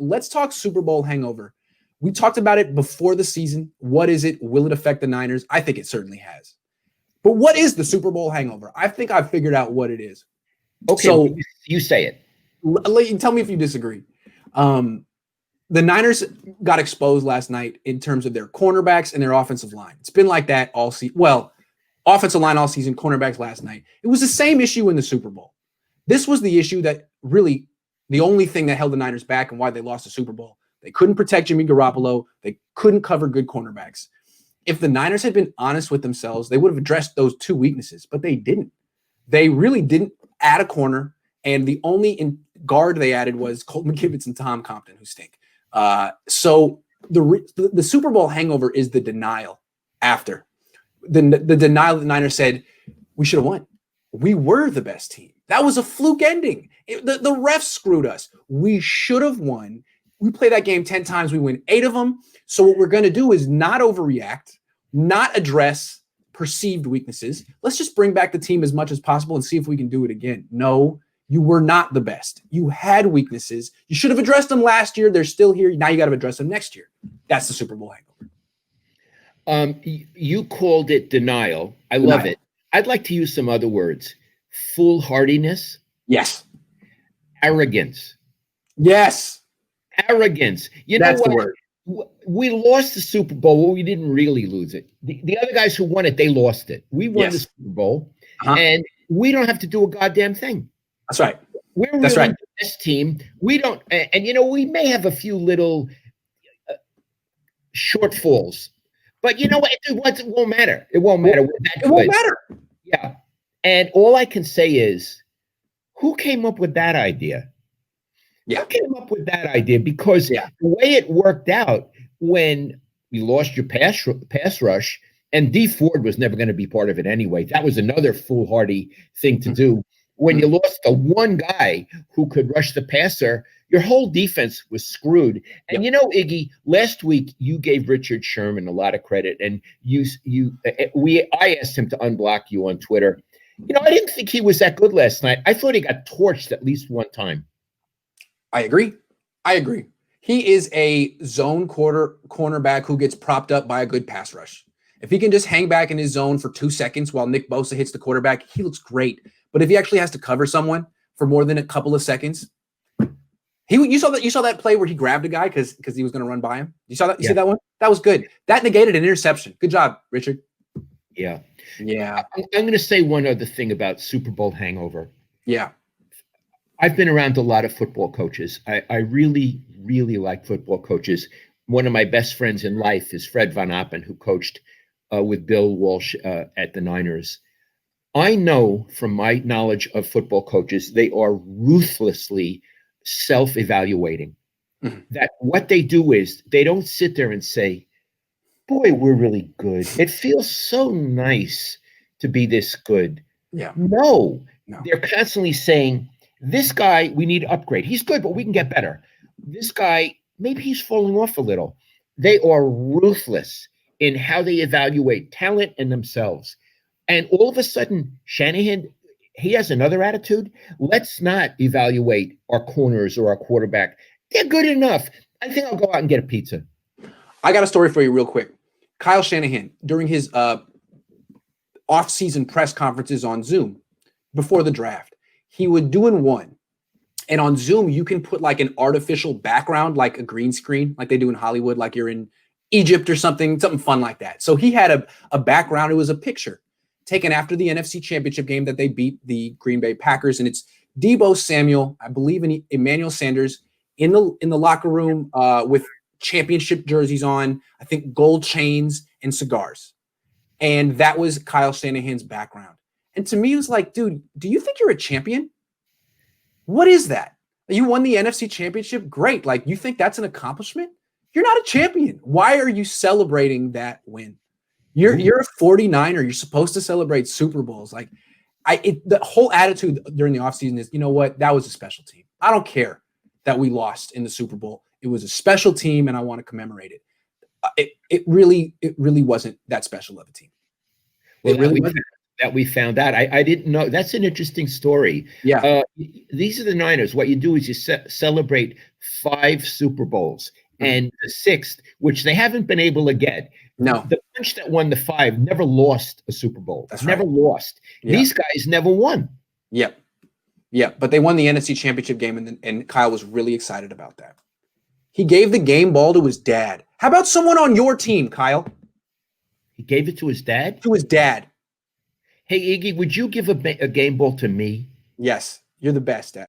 let's talk Super Bowl hangover. We talked about it before the season. What is it? Will it affect the Niners? I think it certainly has. But what is the Super Bowl hangover? I think I've figured out what it is. Okay, so you say it. Tell me if you disagree. The Niners got exposed last night in terms of their cornerbacks and their offensive line. It's been like that all season. Well, offensive line all season, cornerbacks last night. It was the same issue in the Super Bowl. This was the issue that really the only thing that held the Niners back and why they lost the Super Bowl. They couldn't protect Jimmy Garoppolo. They couldn't cover good cornerbacks. If the Niners had been honest with themselves, they would have addressed those two weaknesses, but they didn't. They really didn't add a corner, and the only guard they added was Colt McKivitz and Tom Compton, who stink. So the Super Bowl hangover is the denial after. The denial that the Niners said, we should have won. We were the best team. That was a fluke ending. The refs screwed us. We should have won. We play that game 10 times. We win 8 of them. So what we're going to do is not overreact, not address perceived weaknesses. Let's just bring back the team as much as possible and see if we can do it again. No, you were not the best. You had weaknesses. You should have addressed them last year. They're still here. Now you got to address them next year. That's the Super Bowl hangover. You called it denial. I love it. I'd like to use some other words. Foolhardiness. Yes. Arrogance. Yes. Arrogance. That's the word. We lost the Super Bowl. Well, we didn't really lose it. The other guys who won it, they lost it. We won the Super Bowl, and we don't have to do a goddamn thing. That's right. We're really the best team. We don't, and we may have a few little shortfalls, but you know what? It won't matter. It won't matter. It won't matter. Yeah. And all I can say is, who came up with that idea? Yeah. Who came up with that idea? Because the way it worked out when you lost your pass rush, and D Ford was never going to be part of it anyway. That was another foolhardy thing to do. When you lost the one guy who could rush the passer, your whole defense was screwed. And Iggy, last week you gave Richard Sherman a lot of credit, and I asked him to unblock you on Twitter. I didn't think he was that good last night. I thought he got torched at least one time. I agree. He is a zone cornerback who gets propped up by a good pass rush. If he can just hang back in his zone for 2 seconds while Nick Bosa hits the quarterback, he looks great. But if he actually has to cover someone for more than a couple of seconds, you saw that play where he grabbed a guy because he was going to run by him. You saw that? You see that one? That was good. That negated an interception. Good job, Richard. Yeah. I'm going to say one other thing about Super Bowl hangover. Yeah. I've been around a lot of football coaches. I really, really like football coaches. One of my best friends in life is Fred Von Appen, who coached with Bill Walsh at the Niners. I know from my knowledge of football coaches, they are ruthlessly self-evaluating. Mm-hmm. That what they do is they don't sit there and say, boy, we're really good. It feels so nice to be this good. Yeah. No. They're constantly saying, this guy, we need to upgrade. He's good, but we can get better. This guy, maybe he's falling off a little. They are ruthless in how they evaluate talent and themselves. And all of a sudden, Shanahan, he has another attitude. Let's not evaluate our corners or our quarterback. They're good enough. I think I'll go out and get a pizza. I got a story for you real quick. Kyle Shanahan, during his off-season press conferences on Zoom before the draft, he would do one. And on Zoom, you can put like an artificial background, like a green screen, like they do in Hollywood, like you're in Egypt or something fun like that. So he had a background. It was a picture taken after the NFC Championship game that they beat the Green Bay Packers. And it's Deebo Samuel, I believe, in Emmanuel Sanders in the locker room with championship jerseys on, I think gold chains and cigars. And that was Kyle Shanahan's background. And to me, it was like, dude, do you think you're a champion? What is that? You won the NFC Championship? Great. Like, you think that's an accomplishment? You're not a champion. Why are you celebrating that win? You're a 49er. You're supposed to celebrate Super Bowls. Like, the whole attitude during the offseason is, you know what? That was a special team. I don't care that we lost in the Super Bowl. It was a special team, and I want to commemorate it. It really wasn't that special of a team. Well, it really wasn't. That we found out. I didn't know. That's an interesting story. Yeah. These are the Niners. What you do is you celebrate 5 Super Bowls, and the 6th, which they haven't been able to get. No. The bunch that won the 5 never lost a Super Bowl. That's never right. lost. Yeah. These guys never won. Yep. Yeah, but they won the NFC Championship game, and Kyle was really excited about that. He gave the game ball to his dad. How about someone on your team, Kyle? He gave it to his dad? To his dad. Hey, Iggy, would you give a game ball to me? Yes, you're the best, Dad.